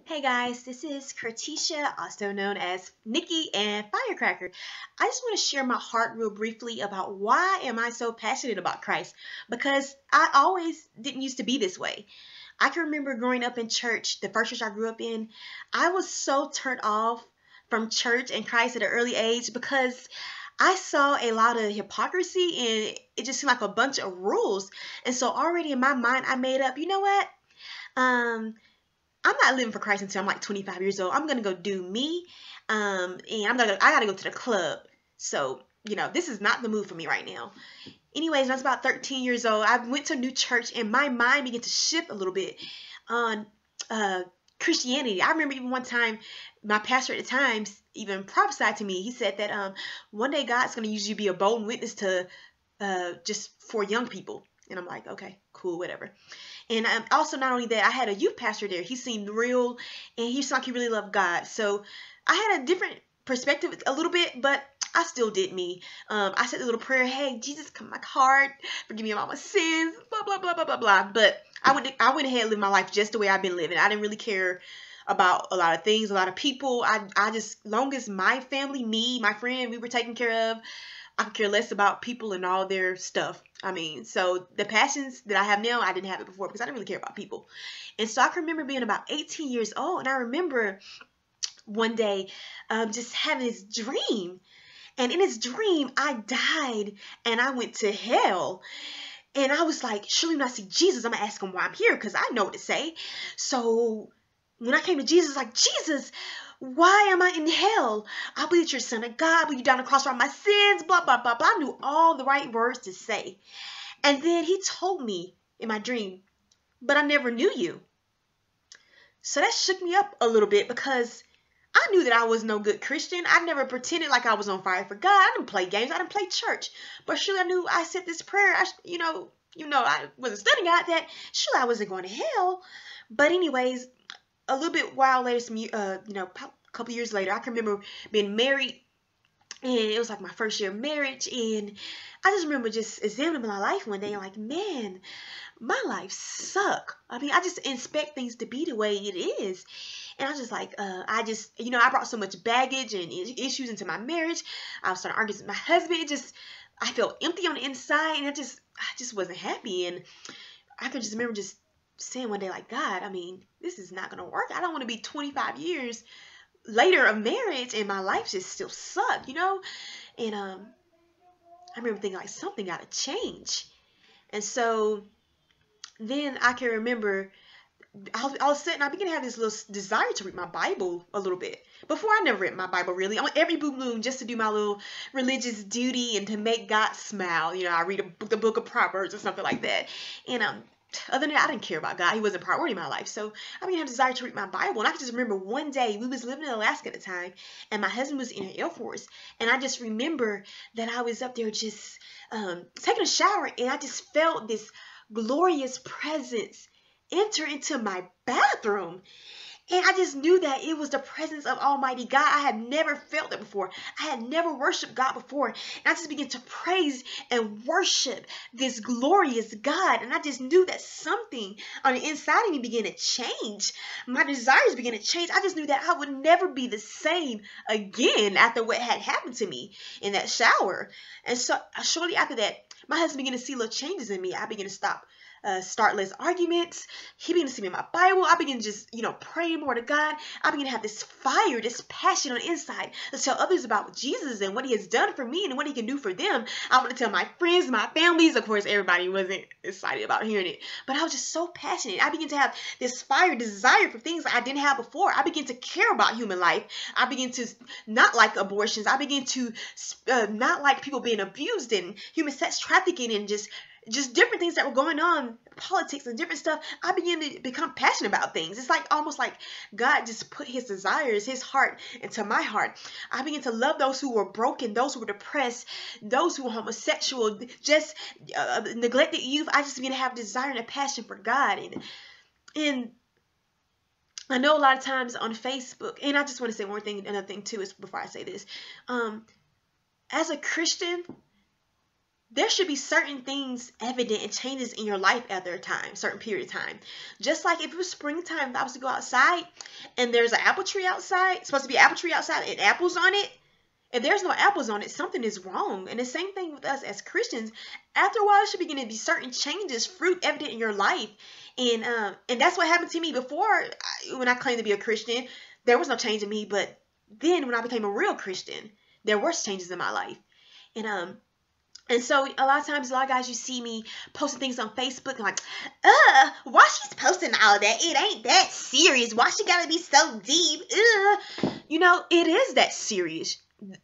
Hey guys, this is Kertisha, also known as Nikki and Firecracker. I just want to share my heart real briefly about why am I so passionate about Christ? Because I always didn't used to be this way. I can remember growing up in church, the first church I grew up in, I was so turned off from church and Christ at an early age because I saw a lot of hypocrisy and it just seemed like a bunch of rules. And so already in my mind I made up, you know what? Um I'm not living for Christ until I'm like 25 years old. I'm gonna go do me, and I gotta go to the club. So this is not the move for me right now. Anyways, when I was about 13 years old, I went to a new church, and my mind began to shift a little bit on uh, Christianity. I remember even one time, my pastor at the time even prophesied to me. He said that one day God's gonna use you to be a bold witness to just for young people. And I'm like, okay, cool, whatever. And also, not only that, I had a youth pastor there. He seemed real, and he seemed like he really loved God. So I had a different perspective a little bit, but I still did me. I said the little prayer, hey, Jesus, come my heart, forgive me of all my sins, blah, blah, blah, blah, blah, blah. But I went ahead and lived my life just the way I've been living. I didn't really care about a lot of things, a lot of people. I just, long as my family, me, my friend, we were taken care of, I could care less about people and all their stuff. I mean, so the passions that I have now, I didn't have it before because I didn't really care about people. And so I can remember being about 18 years old, and I remember one day just having this dream. And in this dream, I died and I went to hell. And I was like, surely when I see Jesus, I'm going to ask him why I'm here because I know what to say. So when I came to Jesus, like, Jesus, why am I in hell? I believe that you're the Son of God. I believe you down the cross for all my sins, blah, blah, blah, blah. I knew all the right words to say. And then he told me in my dream, but I never knew you. So that shook me up a little bit because I knew that I was no good Christian. I never pretended like I was on fire for God. I didn't play games. I didn't play church. But surely I knew I said this prayer. I wasn't studying out that surely I wasn't going to hell. But anyways, a little bit while later, a couple years later, I can remember being married, and it was like my first year of marriage, and I just remember just examining my life one day and like, man, my life suck. I mean, I just expect things to be the way it is. And I was just like, I brought so much baggage and issues into my marriage. I was starting to argue with my husband. I felt empty on the inside, and I just wasn't happy. And I could just remember just saying one day, like, God, I mean, this is not going to work. I don't want to be 25 years later of marriage and my life just still suck. And I remember thinking, like, something got to change. And so then I can remember all of a sudden I began to have this little desire to read my Bible a little bit. Before, I never read my Bible really. I went every blue moon just to do my little religious duty and to make God smile. I read the book of Proverbs or something like that. And other than that, I didn't care about God. He wasn't a priority in my life. So I began to have a desire to read my Bible. And I can just remember one day, we was living in Alaska at the time, and my husband was in the Air Force. And I just remember that I was up there just taking a shower, and I just felt this glorious presence enter into my bathroom. And I just knew that it was the presence of Almighty God. I had never felt it before. I had never worshiped God before. And I just began to praise and worship this glorious God. And I just knew that something on the inside of me began to change. My desires began to change. I just knew that I would never be the same again after what had happened to me in that shower. And so shortly after that, my husband began to see little changes in me. I began to start less arguments. He began to see me in my Bible. I began to just, pray more to God. I began to have this fire, this passion on the inside to tell others about Jesus and what he has done for me and what he can do for them. I want to tell my friends, my families. Of course, everybody wasn't excited about hearing it, but I was just so passionate. I began to have this fire, desire for things I didn't have before. I began to care about human life. I began to not like abortions. I began to not like people being abused and human sex trafficking and just different things that were going on, politics and different stuff. I began to become passionate about things. It's like almost like God just put his desires, his heart into my heart. I began to love those who were broken, those who were depressed, those who were homosexual, just neglected youth. I just began to have desire and a passion for God. And I know a lot of times on Facebook, and I just want to say another thing too, is before I say this, as a Christian, there should be certain things evident and changes in your life after a time, certain period of time. Just like if it was springtime, if I was to go outside and there's an apple tree outside, supposed to be an apple tree outside and apples on it, if there's no apples on it, something is wrong. And the same thing with us as Christians. After a while, there should begin to be certain changes, fruit evident in your life. And that's what happened to me before when I claimed to be a Christian. There was no change in me, but then when I became a real Christian, there were changes in my life. And so a lot of times, a lot of guys, you see me posting things on Facebook and like, why she's posting all that? It ain't that serious. Why she gotta be so deep? You know, it is that serious.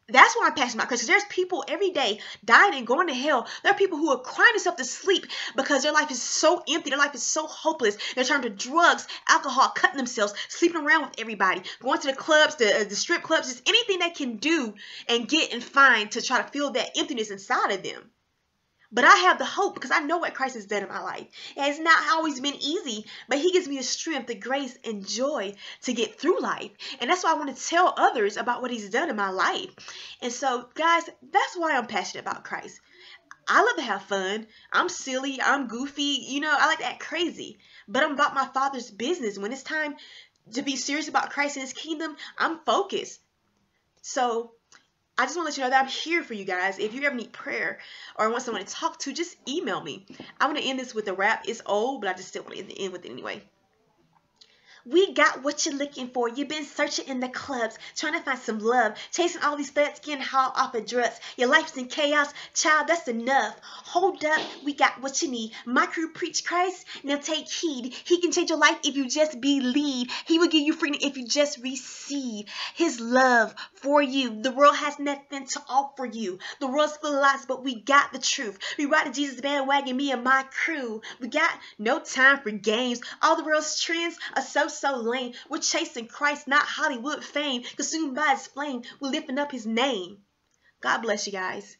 That's why I'm passionate about Christ, because there's people every day dying and going to hell. There are people who are crying themselves to sleep because their life is so empty. Their life is so hopeless. They're turning to drugs, alcohol, cutting themselves, sleeping around with everybody, going to the clubs, the strip clubs, just anything they can do and get and find to try to fill that emptiness inside of them. But I have the hope because I know what Christ has done in my life. It has not always been easy, but he gives me the strength, the grace, and joy to get through life. And that's why I want to tell others about what he's done in my life. And so, guys, that's why I'm passionate about Christ. I love to have fun. I'm silly. I'm goofy. You know, I like to act crazy. But I'm about my Father's business. When it's time to be serious about Christ and his kingdom, I'm focused. So I just want to let you know that I'm here for you guys. If you ever need prayer or want someone to talk to, just email me. I want to end this with a rap. It's old, but I just still want to end with it anyway. We got what you're looking for. You've been searching in the clubs, trying to find some love, chasing all these thugs, getting hauled off of drugs. Your life's in chaos. Child, that's enough. Hold up. We got what you need. My crew preach Christ. Now take heed. He can change your life if you just believe. He will give you freedom if you just receive his love for you. The world has nothing to offer you. The world's full of lies, but we got the truth. We ride the Jesus bandwagon, me and my crew. We got no time for games. All the world's trends are so lame. We're chasing Christ, not Hollywood fame. Consumed by his flame, we're lifting up his name. God bless you guys.